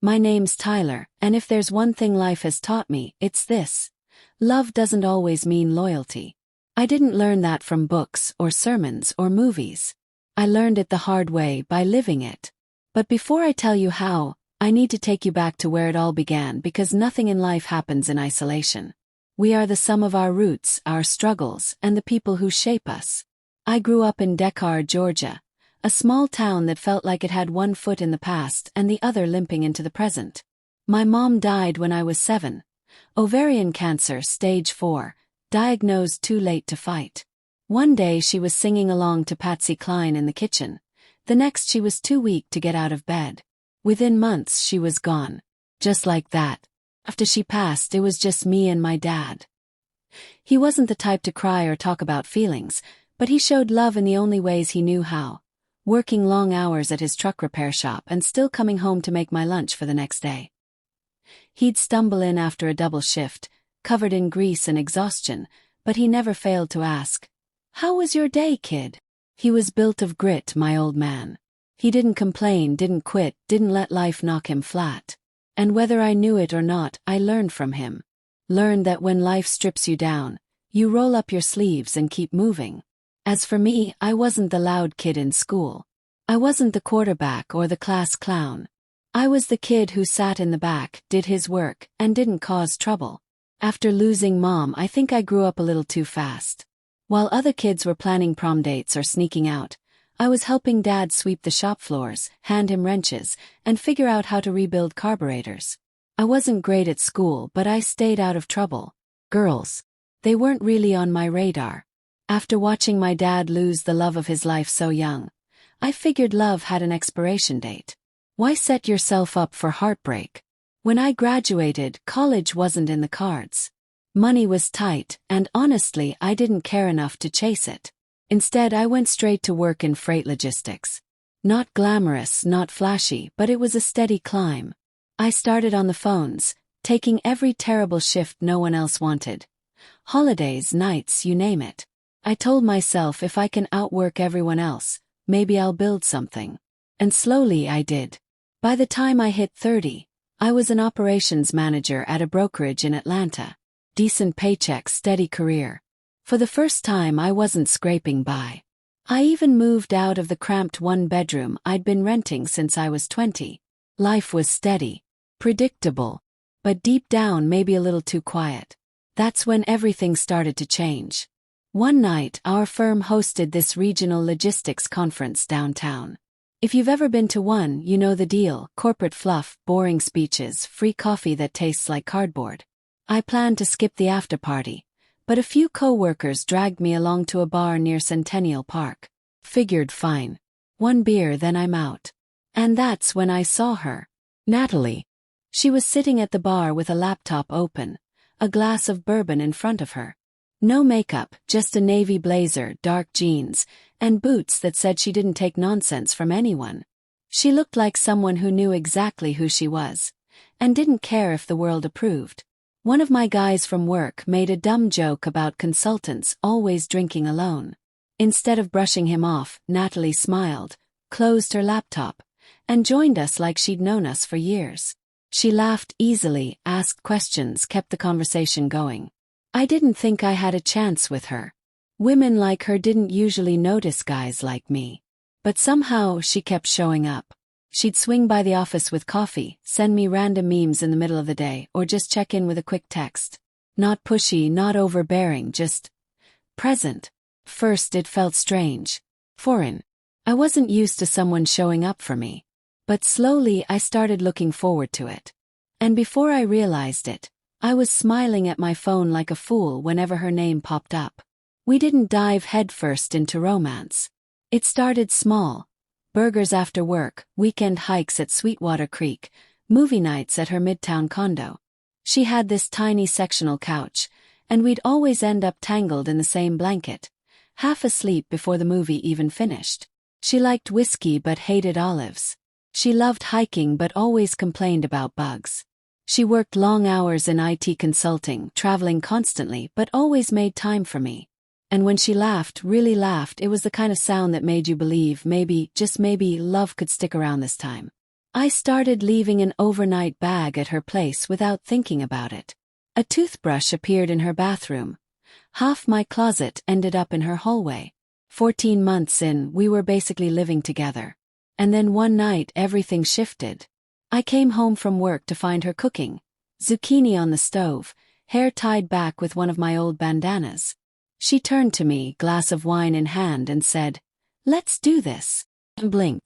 My name's Tyler, and if there's one thing life has taught me, it's this. Love doesn't always mean loyalty. I didn't learn that from books or sermons or movies. I learned it the hard way by living it. But before I tell you how, I need to take you back to where it all began because nothing in life happens in isolation. We are the sum of our roots, our struggles, and the people who shape us. I grew up in Decatur, Georgia, a small town that felt like it had one foot in the past and the other limping into the present. My mom died when I was 7. Ovarian cancer, stage 4, diagnosed too late to fight. One day she was singing along to Patsy Cline in the kitchen. The next she was too weak to get out of bed. Within months she was gone. Just like that. After she passed, it was just me and my dad. He wasn't the type to cry or talk about feelings, but he showed love in the only ways he knew how. Working long hours at his truck repair shop and still coming home to make my lunch for the next day. He'd stumble in after a double shift, covered in grease and exhaustion, but he never failed to ask, "How was your day, kid?" He was built of grit, my old man. He didn't complain, didn't quit, didn't let life knock him flat. And whether I knew it or not, I learned from him. Learned that when life strips you down, you roll up your sleeves and keep moving. As for me, I wasn't the loud kid in school. I wasn't the quarterback or the class clown. I was the kid who sat in the back, did his work, and didn't cause trouble. After losing Mom, I think I grew up a little too fast. While other kids were planning prom dates or sneaking out, I was helping Dad sweep the shop floors, hand him wrenches, and figure out how to rebuild carburetors. I wasn't great at school, but I stayed out of trouble. Girls, they weren't really on my radar. After watching my dad lose the love of his life so young, I figured love had an expiration date. Why set yourself up for heartbreak? When I graduated, college wasn't in the cards. Money was tight, and honestly, I didn't care enough to chase it. Instead, I went straight to work in freight logistics. Not glamorous, not flashy, but it was a steady climb. I started on the phones, taking every terrible shift no one else wanted. Holidays, nights, you name it. I told myself if I can outwork everyone else, maybe I'll build something. And slowly I did. By the time I hit 30, I was an operations manager at a brokerage in Atlanta. Decent paycheck, steady career. For the first time I wasn't scraping by. I even moved out of the cramped one-bedroom I'd been renting since I was 20. Life was steady, predictable, but deep down maybe a little too quiet. That's when everything started to change. One night, our firm hosted this regional logistics conference downtown. If you've ever been to one, you know the deal: corporate fluff, boring speeches, free coffee that tastes like cardboard. I planned to skip the after-party, but a few co-workers dragged me along to a bar near Centennial Park. Figured fine. One beer, then I'm out. And that's when I saw her. Natalie. She was sitting at the bar with a laptop open, a glass of bourbon in front of her. No makeup, just a navy blazer, dark jeans, and boots that said she didn't take nonsense from anyone. She looked like someone who knew exactly who she was, and didn't care if the world approved. One of my guys from work made a dumb joke about consultants always drinking alone. Instead of brushing him off, Natalie smiled, closed her laptop, and joined us like she'd known us for years. She laughed easily, asked questions, kept the conversation going. I didn't think I had a chance with her. Women like her didn't usually notice guys like me. But somehow she kept showing up. She'd swing by the office with coffee, send me random memes in the middle of the day, or just check in with a quick text. Not pushy, not overbearing, just present. First it felt strange. Foreign. I wasn't used to someone showing up for me. But slowly I started looking forward to it. And before I realized it, I was smiling at my phone like a fool whenever her name popped up. We didn't dive headfirst into romance. It started small. Burgers after work, weekend hikes at Sweetwater Creek, movie nights at her midtown condo. She had this tiny sectional couch, and we'd always end up tangled in the same blanket, half asleep before the movie even finished. She liked whiskey but hated olives. She loved hiking but always complained about bugs. She worked long hours in IT consulting, traveling constantly, but always made time for me. And when she laughed, really laughed, it was the kind of sound that made you believe maybe, just maybe, love could stick around this time. I started leaving an overnight bag at her place without thinking about it. A toothbrush appeared in her bathroom. Half my closet ended up in her hallway. 14 months in, we were basically living together. And then one night everything shifted. I came home from work to find her cooking. Zucchini on the stove, hair tied back with one of my old bandanas. She turned to me, glass of wine in hand, and said, "Let's do this." And blinked.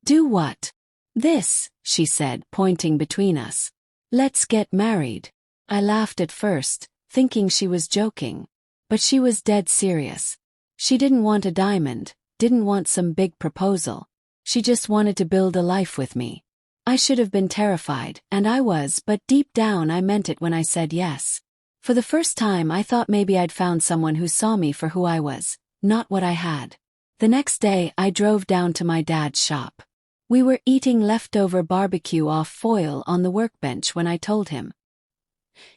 "Do what?" "This," she said, pointing between us. "Let's get married." I laughed at first, thinking she was joking. But she was dead serious. She didn't want a diamond, didn't want some big proposal. She just wanted to build a life with me. I should have been terrified, and I was, but deep down I meant it when I said yes. For the first time I thought maybe I'd found someone who saw me for who I was, not what I had. The next day I drove down to my dad's shop. We were eating leftover barbecue off foil on the workbench when I told him.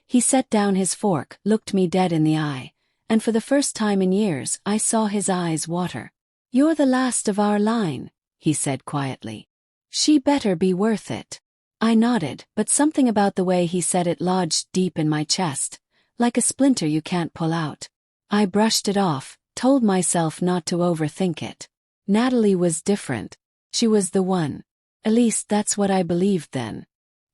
He set down his fork, looked me dead in the eye, and for the first time in years I saw his eyes water. "You're the last of our line," he said quietly. "She better be worth it." I nodded, but something about the way he said it lodged deep in my chest, like a splinter you can't pull out. I brushed it off, told myself not to overthink it. Natalie was different. She was the one. At least that's what I believed then.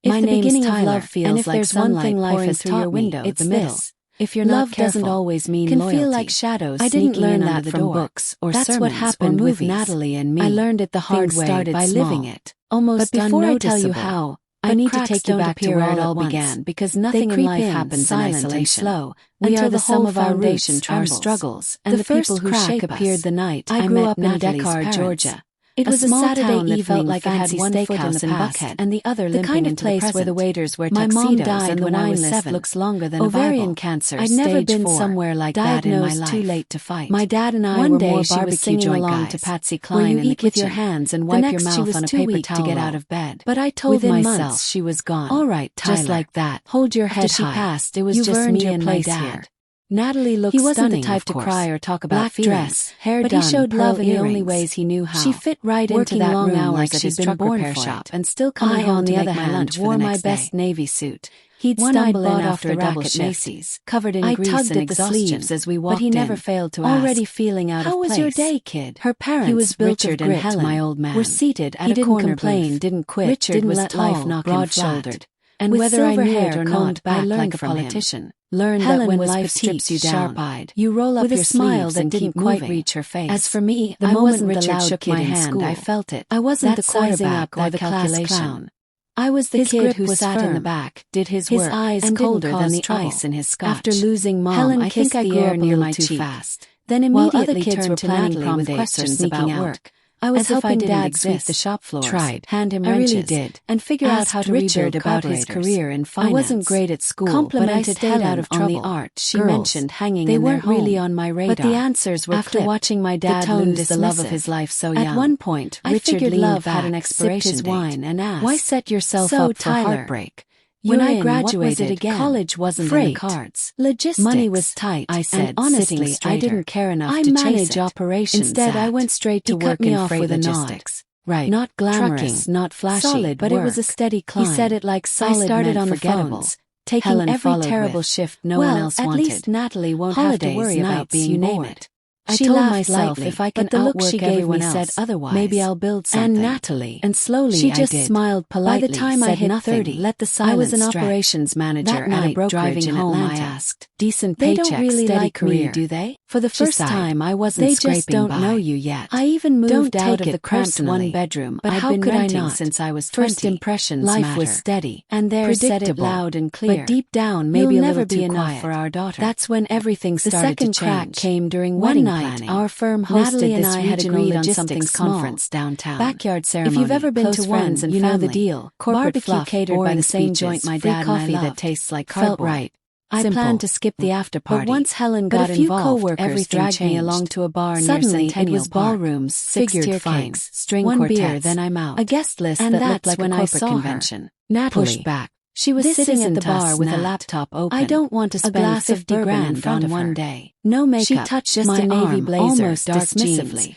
My name's Tyler, of love feels and if like there's one thing life has through your window, it's the middle. If you're love not careful, doesn't always mean can loyalty. Feel like shadows. I didn't learn that from books or that's sermons what happened or movies. With Natalie and me. I learned it the hard way by small, living it. Almost but before I tell you how, I need to take you back to where it all began because nothing in life happens in isolation. Slow. We are the sum of our roots, our struggles, and the people who shape us. Appeared the night I grew up in Dakar, Georgia. It was a Saturday evening, felt like it had one foot in the Buckhead and the other limping kind of place where the waiters wear tuxedos. My mom died and the wine list looks longer than ovarian cancer. I'd never been somewhere like that in my life. Too late to fight. My dad and I were more barbecue joint guys. To Patsy Cline you eat with your hands and wipe your mouth on a paper towel to get out of bed. But I told myself she was gone. All right, Tyler, just like that. Hold your head high. After she passed, it was just me and my dad. Natalie looked stunning. He wasn't the type to cry or talk about feelings, hair but done, he showed love in the only ways he knew how. She fit right into that long room like she'd been born for shop, and still coming home on the other hand wore my best navy suit. He'd stumble in after a double shift, Macy's, covered in grease and exhaustion, as we walked but he never failed to ask. Already feeling out of place. How was your day, kid? Her parents, he was built Richard of grit, and Helen, my old man, were seated at a corner booth. He didn't complain, didn't quit, Richard didn't let life knock him flat. And with whether I knew it or not, I learned like a politician. Learned that when life strips you down, sharp-eyed, you roll up with your a smile that didn't quite reach her face. As for me, the moment Richard shook my hand, I felt it. I wasn't the quarterback or the class clown. I was the kid who sat in the back, did his work, eyes and colder than the ice in his scotch. After losing Mom, I think I grew up near my too fast. Then immediately turned to Natalie with questions about work. I was helping Dad sweep the shop floors, hand him wrenches, I really did, and figure out how to rebuild about his career in finance. I wasn't great at school, complimented but I stayed out of trouble. On the art she mentioned hanging they in weren't their home, really on my radar. But the answers were after watching my dad lose the love of his life so young. At one point, Richard leaned love back, had an expiration his wine, and asked, "Why set yourself up for heartbreak?" When I graduated, college wasn't in the cards. Logistics. Money was tight, I said, and honestly, I didn't care enough to chase it. Operations. Instead, I went straight to work in freight logistics. Right. Not glamorous, not flashy, solid but work. It was a steady climb. He said it like solid. I started on the phones, taking Helen every terrible shift no one else wanted. At least Natalie won't have to worry about being bored. I told myself if I can outwork she gave everyone else, said otherwise, maybe I'll build something. And Natalie, and slowly she just smiled politely. By the time I hit nothing, 30, let the silence I was an operations manager that night, at a brokerage driving home. I asked, "Decent paycheck, they don't really steady like career, me, do they?" For the first time, I wasn't scraping by. They just don't know you yet. I even moved out of the cramped one-bedroom, but how could I not? Since I was 20. First impressions life was steady, and there said it loud and clear. But deep down, maybe a little too quiet for our daughter. That's when everything started to change. The second crack came during wedding planning. Our firm hosted Natalie and I had agreed on something conference downtown. Backyard ceremony. If you've ever been to one, you know the deal. Corporate fluff, catered by the same joint my dad and I loved. That tastes like cardboard. Felt right. I planned to skip the after party. But once Helen got involved, everything dragged me along to a bar near Centennial Park. It was ballrooms, six-tier cakes, string one quartets, beer, then I'm out. A guest list and that looked like a corporate convention. Natalie pushed back. She was sitting at the bar with a laptop open. I don't want to spend 50 grand on one day. No makeup, she touched just my a navy blazer, almost dark dismissively,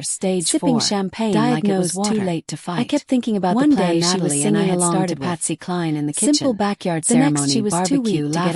cancer, stage sipping 4, champagne diagnosed like it was water. too late to fight. I kept thinking about One the plan day she was Natalie and I singing had along to started with. Patsy Cline in the kitchen. Simple backyard The next ceremony, she was too barbecue, weak to get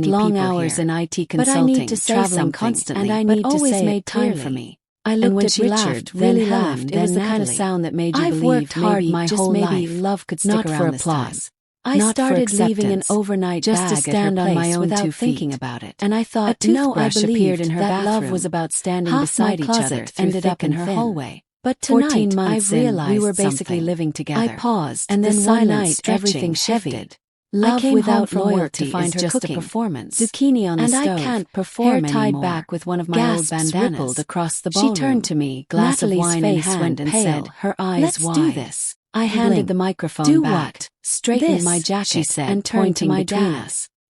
worked long hours in IT consulting, traveling constantly, and I need to say made time for me. I looked at Richard, really laughed. It was the kind of sound that made you believe worked hard my whole life. Love could stick around for applause. I started leaving an overnight just to stand on my own without thinking about it. And I thought, no, I believed in her that love was about standing beside each other. Ended up in her hallway. But tonight, 14 months I realized we were basically living together. I paused, and then one night everything shifted. Love without loyalty to find her just cooking. A performance. Zucchini on the stove. And I can't perform hair tied anymore. Back with one of my old bandanas. Rippled across the ballroom. She turned to me, glass Natalie's of wine in hand, and said, her eyes Let's wide. Do this. I handed the microphone back. What? Straightened my jacket, she said, and turned to my dad.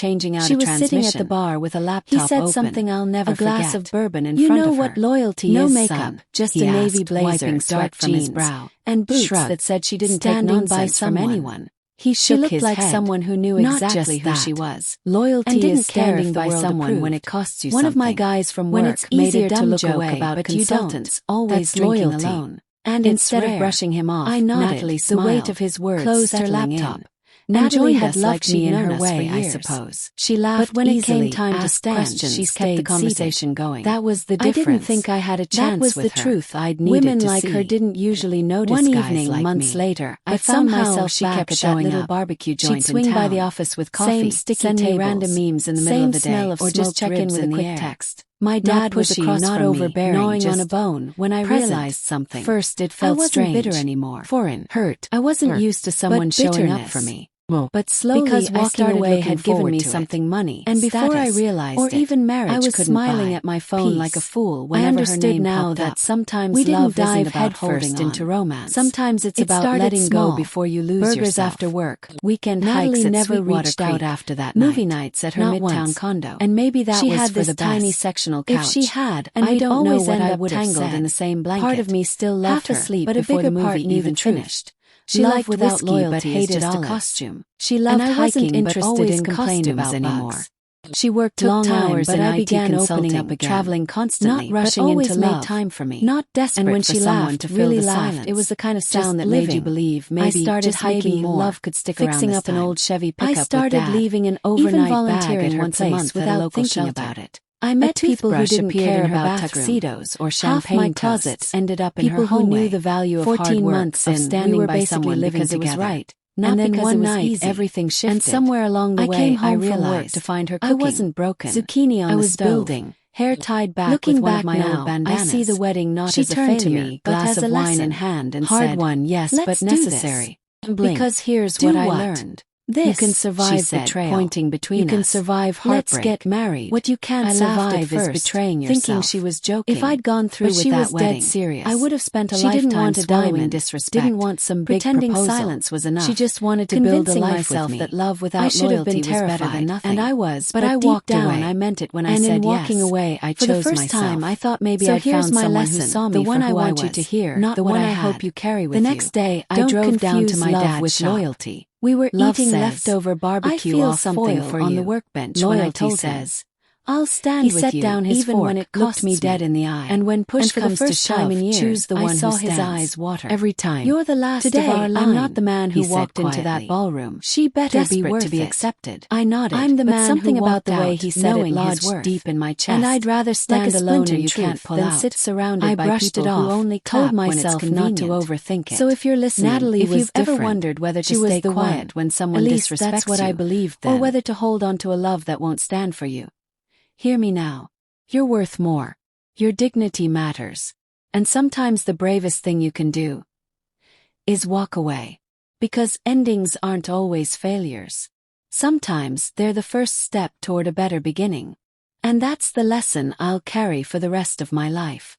changing out She a was transmission. sitting at the bar with a laptop He said open, something I'll never forget. a glass of bourbon in You front know of her. what loyalty No is, makeup, son? just He a navy asked, blazer, wiping dark sweat from his jeans, brow, and boots shrugged, that said she didn't take standing by nonsense from someone. anyone. He She shook looked his like head. someone who knew Not exactly just who she that. was. Loyalty And didn't is care standing if the by world someone when it approved. costs you One something. of my guys from When work it's made easier a to dumb look joke away, about but you consultants don't. always That's drinking loyalty. alone. And Instead it's of rare. brushing him off, I nodded. Natalie The weight smiled, of his words closed her settling laptop, in. Natalie had us like loved me she'd in known her us way, for I years. suppose. She laughed But when it easily, came time to asked stand, questions, she kept the conversation going. That was the I difference. didn't think I had a chance That was with the her. truth I'd needed Women to like see. her didn't usually notice One guys evening, like months me. later, I But found somehow myself she back kept at showing that little up. barbecue joint She'd swing in by town. the office with coffee, Same sticky send me tables, random memes in the middle same of the day, smell of or just check in smoked with a ribs in quick the air. text. My dad was pushy, across not from overbearing, me, gnawing just on a bone when I present. realized something. First it I felt wasn't strange, bitter anymore. foreign, Hurt. I wasn't Hurt. used to someone But showing up bitterness. for me. But slowly Because I walking started away looking had given forward me to it. something money, And before I status, realized or it, even marriage I was couldn't smiling buy at my phone peace. like a fool I whenever her understood name now popped that up. sometimes We didn't love isn't dive about headfirst holding into on. romance. Sometimes it's It about started letting small. go before you lose Burgers yourself. after work, Weekend Natalie hikes at never Sweetwater reached Creek. out after that Movie night. nights at her Not midtown once. condo. And maybe that she was had for this the tiny best. sectional couch. If she had, and I we'd don't always know what end I up would have tangled said. in the same blanket. Part of me still loved half her, asleep but a before bigger the part movie knew even the truth. finished. She Loved liked without whiskey, loyalty but is hated just olives. a costume. She loved And I wasn't hiking, but interested always in complained costumes about anymore. bugs. She worked Took long time, hours but in I IT began consulting, opening up again. traveling constantly, Not rushing but always into made love. time for me. Not desperate And when for she someone laughed, to fill really the laughed, silence. it was the kind of Just sound that made you living. believe I started just maybe hiking more, love could stick around fixing this up an time. old Chevy pickup I started with Dad, leaving an even overnight volunteering bag at her once a place month without without thinking shelter. about it. I met A people who toothbrush didn't appeared care in her about bathroom. tuxedos or Half champagne my closet toasts. ended up in People her who knew hallway. the value of 14 hard work, months of in, standing we were by basically someone living because it was together. right. Not And then because one it was night, easy. everything shifted. And somewhere along the I way, came home I from work realized to find her I cooking. wasn't broken. Zucchini on I the was stove. building, hair tied back Looking with one back of my now, old bandanas. I see the wedding not She as a turned failure, to me, but glass as a of wine lesson. in hand, and Hard said, one, yes, "Let's but do necessary." this." Because here's Do what I what? learned. This, You can survive she said, betrayal, pointing between you can us. survive Let's heartbreak. get married. What you can't I laughed at survive is first, betraying thinking yourself. she was joking. If I'd gone through But with she that was dead wedding, serious. I would have spent a She lifetime didn't want a swallowing diamond, disrespect. didn't want some big Pretending proposal. silence was enough. She just wanted to Convincing build a life myself with me. that love without I should have been loyalty was better terrified, than nothing. and I was, but I deep walked down, away. I meant it when I And said in walking yes. away, I For chose the first myself. time, I thought maybe So I'd here's found my someone lesson, who saw me the one for who I want I you was, to hear, not the what one I I hope had. you carry with The you. next day, I Don't drove down to confuse my love dad's with shop. loyalty. We were Love eating says, leftover barbecue "I feel off something foil for on you." the workbench Loyalty when I told him. says, "I'll stand He with set you, down his even fork, when it looked costs me dead in the eye. And when push And for the comes to first time shove, in years, choose the I one saw who his stands. eyes water. Every time. You're the last Today, of our line. I'm not the man who he said walked into that quietly. ballroom. She better be desperate worth to be it. accepted. I nodded. I'm the but man something who about walked the way out he said it knowing his lodged worth. deep in my chest. And I'd rather stand like a alone splinter in truth truth than than sit sit surrounded I by brushed people it who off, only told clap when it's myself convenient. not to overthink it. So if you're listening, Natalie if was you've ever different. wondered whether She to was stay the quiet one. when someone At least disrespects that's what you, I believed or then. whether to hold on to a love that won't stand for you, hear me now. You're worth more. Your dignity matters. And sometimes the bravest thing you can do is walk away. Because endings aren't always failures. Sometimes they're the first step toward a better beginning. And that's the lesson I'll carry for the rest of my life.